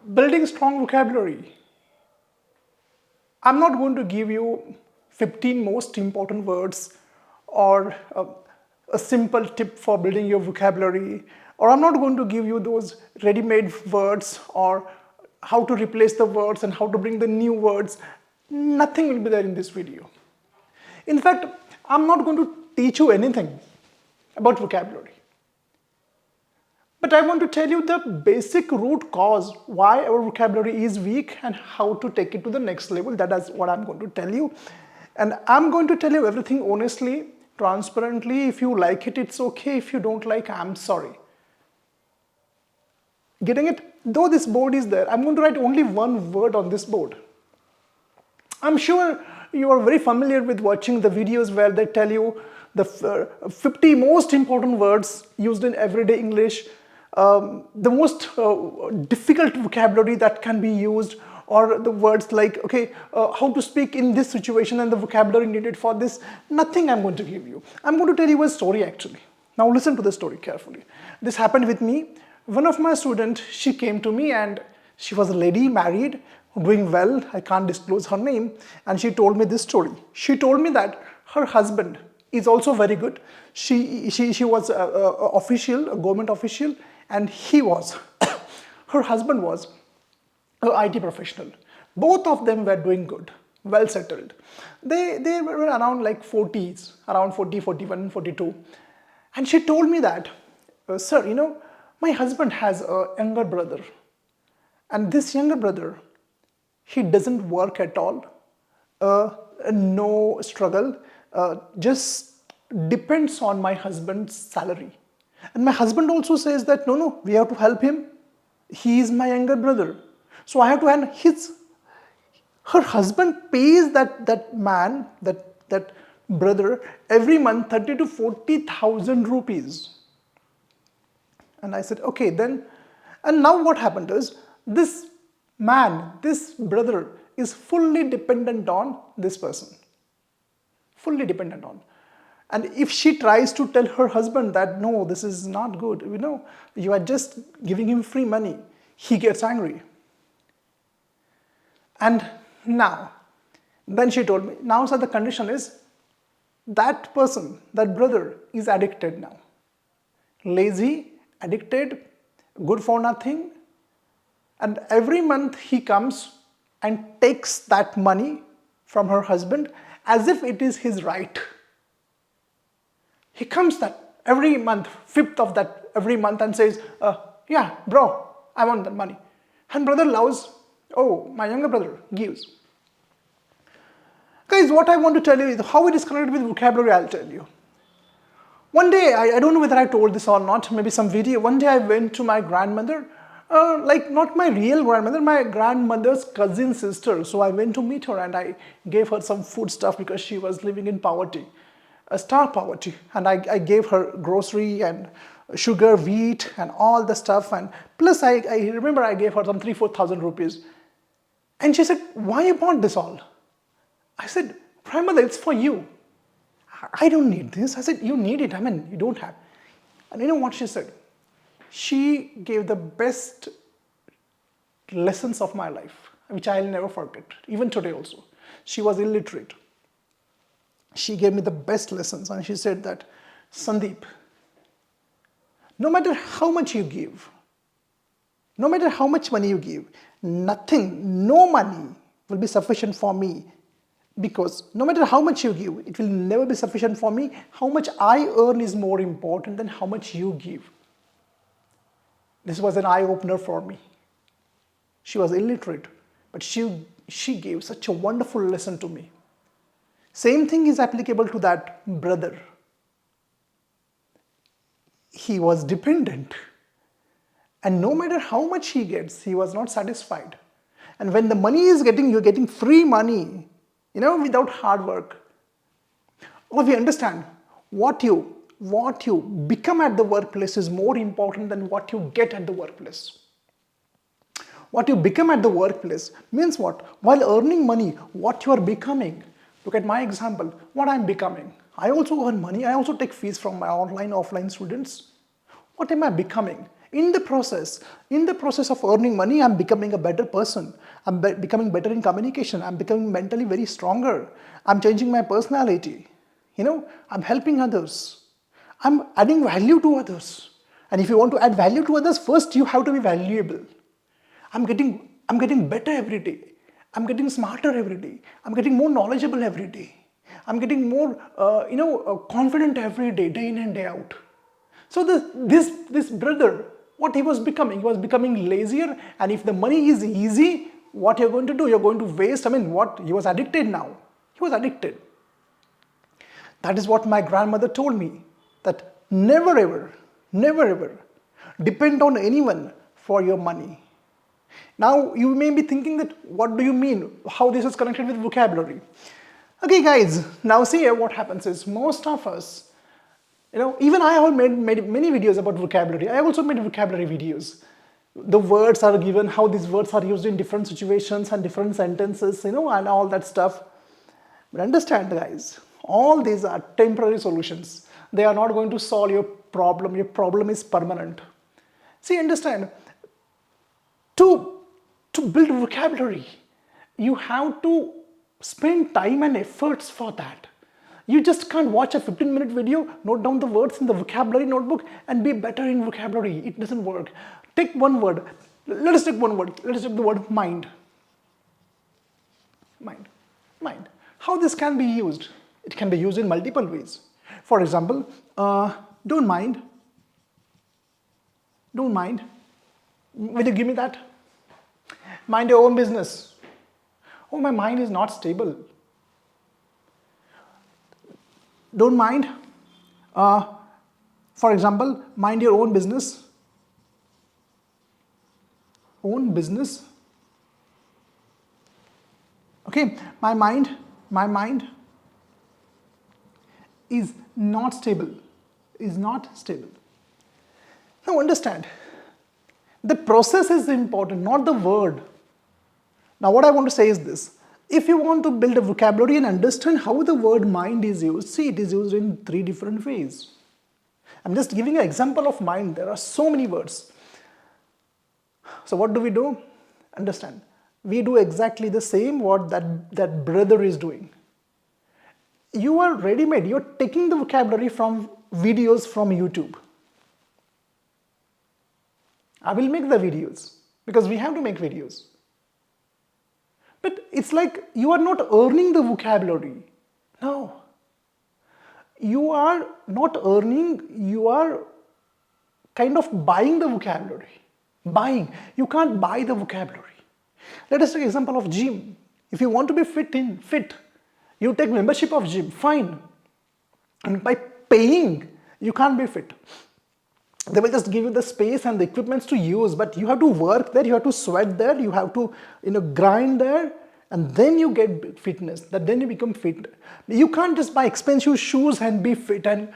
Building strong vocabulary. I'm not going to give you 15 most important words or a simple tip for building your vocabulary, or I'm not going to give you those ready-made words or how to replace the words and how to bring the new words. Nothing will be there in this video. In fact, I'm not going to teach you anything about vocabulary. But I want to tell you the basic root cause why our vocabulary is weak and how to take it to the next level. That is what I'm going to tell you. And I'm going to tell you everything honestly, transparently. If you like it, it's okay. If you don't like, I'm sorry. Getting it? Though this board is there, I'm going to write only one word on this board. I'm sure you are very familiar with watching the videos where they tell you the 50 most important words used in everyday English, the most difficult vocabulary that can be used, or the words like, okay, how to speak in this situation and the vocabulary needed for this. Nothing I'm going to give you. I'm going to tell you a story actually. Now listen to the story carefully. This happened with me. One of my students, she came to me and she was a lady, married, doing well. I can't disclose her name. And she told me this story. She told me that her husband is also very good. She was a official, a government official, and he was, her husband was an IT professional. Both of them were doing good, well settled. They were around like 40s, around 40, 41, 42. And she told me that, sir, you know, my husband has a younger brother. And this younger brother, he doesn't work at all, no struggle, just depends on my husband's salary. And my husband also says that, no, we have to help him. He is my younger brother. So I have to, and her husband pays that man, that brother, every month 30 to 40,000 rupees. And I said, okay, then, and now what happened is, this man, this brother is fully dependent on this person. Fully dependent on. And if she tries to tell her husband that, no, this is not good, you know, you are just giving him free money, he gets angry. And now, then she told me, now sir, the condition is, that person, that brother is addicted now. Lazy, addicted, good for nothing. And every month he comes and takes that money from her husband as if it is his right. He comes that every month, 5th of that every month, and says, yeah, bro, I want that money. And brother loves, oh, my younger brother gives. Guys, what I want to tell you is how it is connected with vocabulary, I'll tell you. One day, I don't know whether I told this or not, maybe some video. One day I went to my grandmother, like not my real grandmother, my grandmother's cousin sister. So I went to meet her and I gave her some food stuff because she was living in poverty, stark poverty. And I gave her grocery and sugar, wheat and all the stuff. And plus I remember I gave her some 3,000-4,000 rupees. And she said, why you bought this all? I said, grandmother, it's for you. I don't need this. I said, you need it. I mean, you don't have. And you know what she said? She gave the best lessons of my life, which I'll never forget, even today also. She was illiterate. She gave me the best lessons and she said that, Sandeep, no matter how much you give, no matter how much money you give, nothing, no money will be sufficient for me. Because no matter how much you give, it will never be sufficient for me. How much I earn is more important than how much you give. This was an eye-opener for me. She was illiterate, but she gave such a wonderful lesson to me. Same thing is applicable to that brother. He was dependent. And no matter how much he gets, he was not satisfied. And when the money is you're getting free money, you know, without hard work. Or we understand what you become at the workplace is more important than what you get at the workplace. What you become at the workplace means what? While earning money, what you are becoming. Look at my example, what I'm becoming. I also earn money, I also take fees from my online, offline students. What am I becoming? In the process of earning money, I'm becoming a better person. I'm becoming better in communication. I'm becoming mentally very stronger. I'm changing my personality. I'm helping others. I'm adding value to others. And if you want to add value to others, first you have to be valuable. I'm getting better every day. I'm getting smarter every day. I'm getting more knowledgeable every day. I'm getting more, confident every day, day in and day out. So this brother, what he was becoming lazier. And if the money is easy, what you're going to do? You're going to waste. What he was addicted now. He was addicted. That is what my grandmother told me. That never ever depend on anyone for your money. Now you may be thinking that what do you mean? How this is connected with vocabulary? Okay guys, now see here what happens is most of us, even I have made many videos about vocabulary. I also made vocabulary videos. The words are given, how these words are used in different situations and different sentences, and all that stuff. But understand guys, all these are temporary solutions. They are not going to solve your problem. Your problem is permanent. See, understand, to build vocabulary, you have to spend time and efforts for that. You just can't watch a 15-minute video, note down the words in the vocabulary notebook and be better in vocabulary. It doesn't work. Take one word. Let us take one word. Let us take the word mind. Mind. How this can be used? It can be used in multiple ways. For example, don't mind. Will you give me that? Mind your own business. Oh, my mind is not stable. Don't mind. For example, mind your own business. Own business. Okay, my mind is not stable. Now understand, the process is important, not the word. Now what I want to say is this. If you want to build a vocabulary and understand how the word mind is used, see, it is used in 3 different ways. I'm just giving an example of mind. There are so many words. So what do? Understand. We do exactly the same what that brother is doing. You are ready-made. You're taking the vocabulary from videos from YouTube. I will make the videos because we have to make videos. But it's like you are not earning the vocabulary. No. You are not earning, you are kind of buying the vocabulary. Buying. You can't buy the vocabulary. Let us take an example of gym. If you want to be fit, you take membership of gym, fine. And by paying, you can't be fit. They will just give you the space and the equipments to use, but you have to work there, you have to sweat there, you have to grind there, and then you get fitness, then you become fit. You can't just buy expensive shoes and be fit. And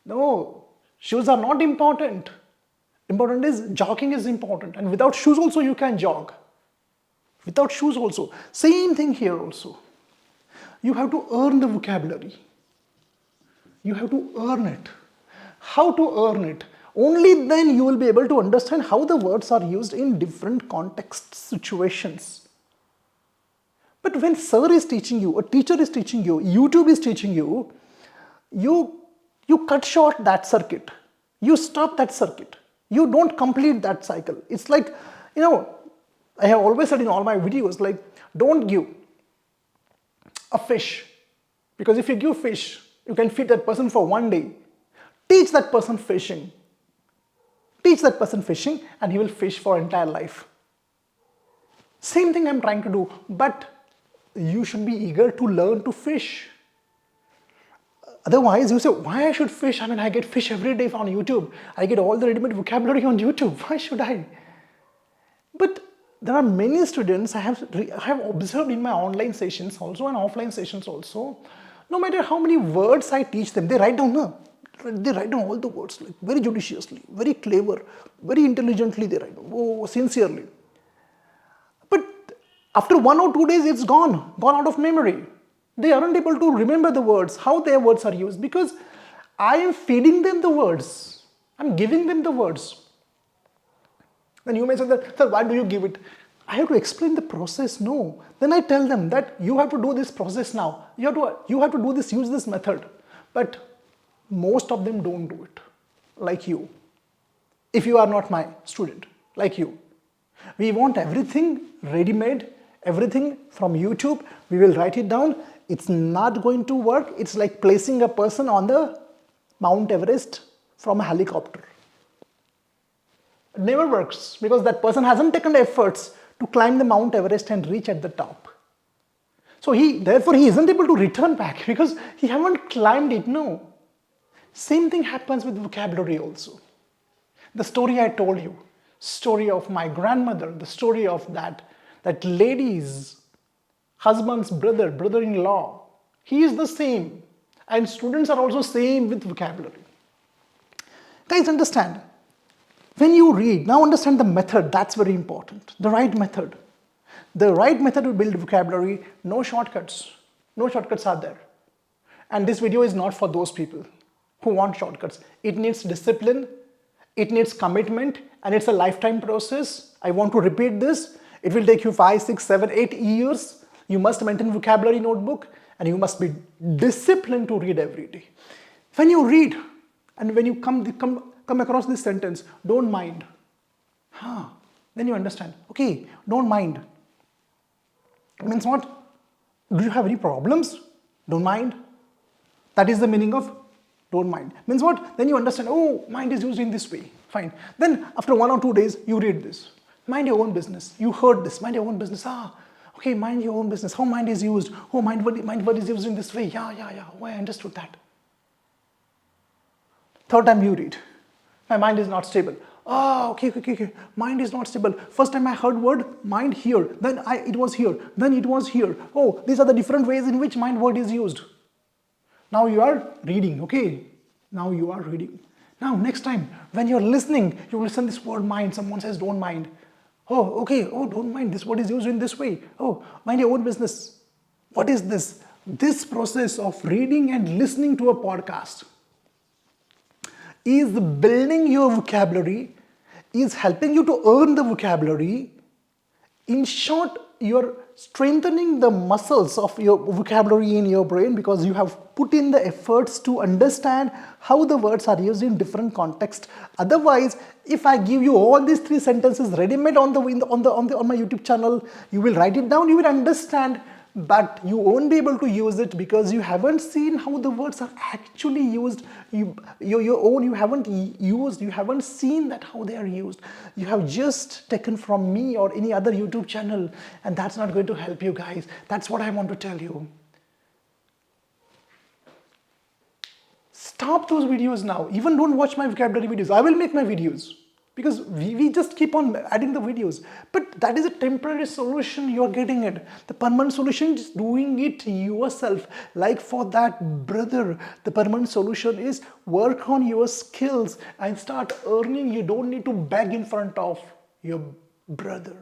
no, shoes are not important. Important is jogging is important, and without shoes also you can jog. Without shoes also. Same thing here also. You have to earn the vocabulary. You have to earn it. How to earn it? Only then you will be able to understand how the words are used in different contexts, situations. But when sir is teaching you, a teacher is teaching you, YouTube is teaching you, you cut short that circuit. You stop that circuit. You don't complete that cycle. It's like, I have always said in all my videos, like, don't give a fish. Because if you give fish, you can feed that person for one day. Teach that person fishing. Teach that person fishing and he will fish for entire life. Same thing I'm trying to do, but you should be eager to learn to fish. Otherwise, you say, why I should fish? I get fish every day on YouTube. I get all the ready-made vocabulary on YouTube. Why should I? But there are many students I have observed in my online sessions also and offline sessions also. No matter how many words I teach them, they write down. They write down all the words like very judiciously, very clever, very intelligently they write down, sincerely. But after 1 or 2 days, it's gone out of memory. They aren't able to remember the words, how their words are used, because I am feeding them the words. I'm giving them the words. Then you may say that, sir, why do you give it? I have to explain the process. No. Then I tell them that you have to do this process now. You have to do this, use this method. But most of them don't do it, like you. If you are not my student, like you. We want everything ready-made, everything from YouTube. We will write it down. It's not going to work. It's like placing a person on the Mount Everest from a helicopter. It never works because that person hasn't taken the efforts to climb the Mount Everest and reach at the top. So therefore he isn't able to return back because he haven't climbed it, no. Same thing happens with vocabulary also. The story I told you, story of my grandmother, the story of that lady's husband's brother-in-law, he is the same. And students are also same with vocabulary. Guys, understand, when you read, now understand the method, that's very important, the right method. The right method to build vocabulary, no shortcuts. No shortcuts are there. And this video is not for those people who want shortcuts. It needs discipline, it needs commitment, and it's a lifetime process. I want to repeat this. It will take you 5, 6, 7, 8 years. You must maintain vocabulary notebook and you must be disciplined to read every day. When you read and when you come across this sentence, don't mind. Then you understand. Okay, don't mind. It means what? Do you have any problems? Don't mind. That is the meaning of don't mind. Means what? Then you understand, oh, mind is used in this way. Fine. Then after 1 or 2 days, you read this. Mind your own business. You heard this. Mind your own business. Okay, mind your own business. How mind is used? Oh, mind word is used in this way. Yeah. Oh, I understood that. Third time you read. My mind is not stable. Okay. Mind is not stable. First time I heard word mind here. Then it was here. Then it was here. Oh, these are the different ways in which mind word is used. Now you are reading. Okay. Now you are reading. Now next time when you're listening, you listen this word mind. Someone says don't mind. Oh, okay. Oh, don't mind. This word is used in this way. Oh, mind your own business. What is this? This process of reading and listening to a podcast is building your vocabulary, is helping you to earn the vocabulary. In short, you're strengthening the muscles of your vocabulary in your brain because you have put in the efforts to understand how the words are used in different contexts. Otherwise, if I give you all these 3 sentences ready-made on my YouTube channel, you will write it down, you will understand, but you won't be able to use it because you haven't seen how the words are actually used. You haven't seen that how they are used. You have just taken from me or any other YouTube channel, and that's not going to help you guys. That's what I want to tell you. Stop those videos now. Even don't watch my vocabulary videos. I will make my videos. Because we just keep on adding the videos. But that is a temporary solution, you are getting it. The permanent solution is doing it yourself. Like for that brother, the permanent solution is work on your skills and start earning. You don't need to beg in front of your brother.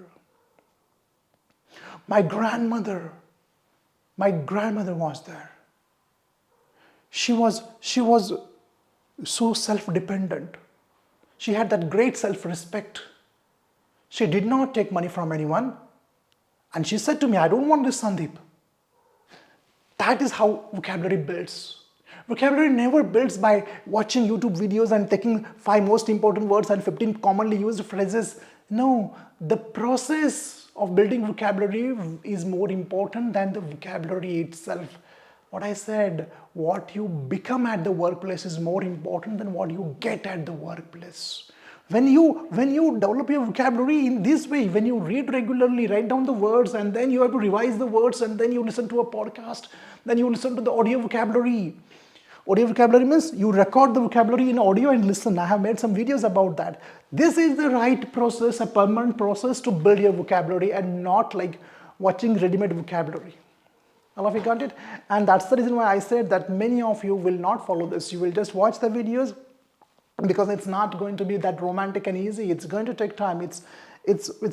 My grandmother was there. She was so self-dependent. She had that great self-respect. She did not take money from anyone. And she said to me, I don't want this, Sandeep. That is how vocabulary builds. Vocabulary never builds by watching YouTube videos and taking 5 most important words and 15 commonly used phrases. No, the process of building vocabulary is more important than the vocabulary itself. What I said, what you become at the workplace is more important than what you get at the workplace. When you develop your vocabulary in this way, when you read regularly, write down the words, and then you have to revise the words, and then you listen to a podcast, then you listen to the audio vocabulary. Audio vocabulary means you record the vocabulary in audio and listen. I have made some videos about that. This is the right process, a permanent process to build your vocabulary and not like watching ready-made vocabulary. All of you got it? And that's the reason why I said that many of you will not follow this. You will just watch the videos because it's not going to be that romantic and easy. It's going to take time. It's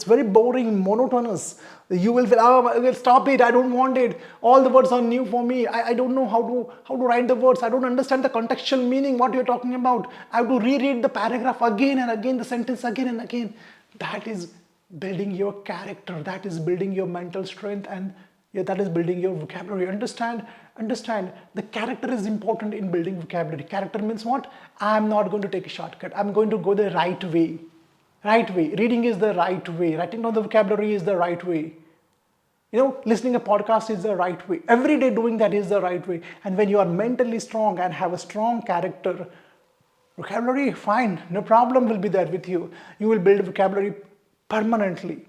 very boring, monotonous. You will feel, oh, stop it, I don't want it. All the words are new for me. I don't know how to write the words. I don't understand the contextual meaning, what you're talking about. I have to reread the paragraph again and again, the sentence again and again. That is building your character, that is building your mental strength, and yeah, that is building your vocabulary. Understand the character is important in building vocabulary. Character means what? I'm not going to take a shortcut, I'm going to go the right way. Right way. Reading is the right way, writing down the vocabulary is the right way, listening a podcast is the right way. Every day doing that is the right way. And when you are mentally strong and have a strong character, vocabulary, fine, no problem will be there with you. You will build vocabulary permanently.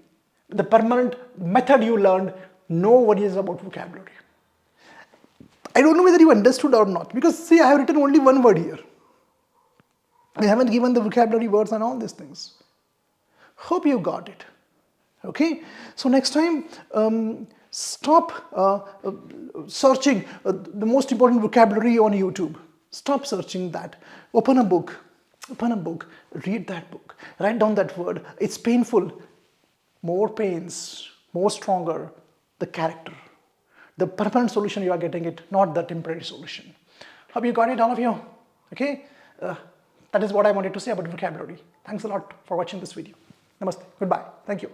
The permanent method you learned, no worries about vocabulary. I don't know whether you understood or not, because see, I have written only one word here. I haven't given the vocabulary words and all these things. Hope you got it. Okay, so next time, stop searching the most important vocabulary on YouTube. Stop searching that. Open a book, read that book, write down that word. It's painful. More pains, more stronger, the character. The permanent solution you are getting it, not the temporary solution. Hope you got it, all of you. Okay, that is what I wanted to say about vocabulary. Thanks a lot for watching this video. Namaste. Goodbye. Thank you.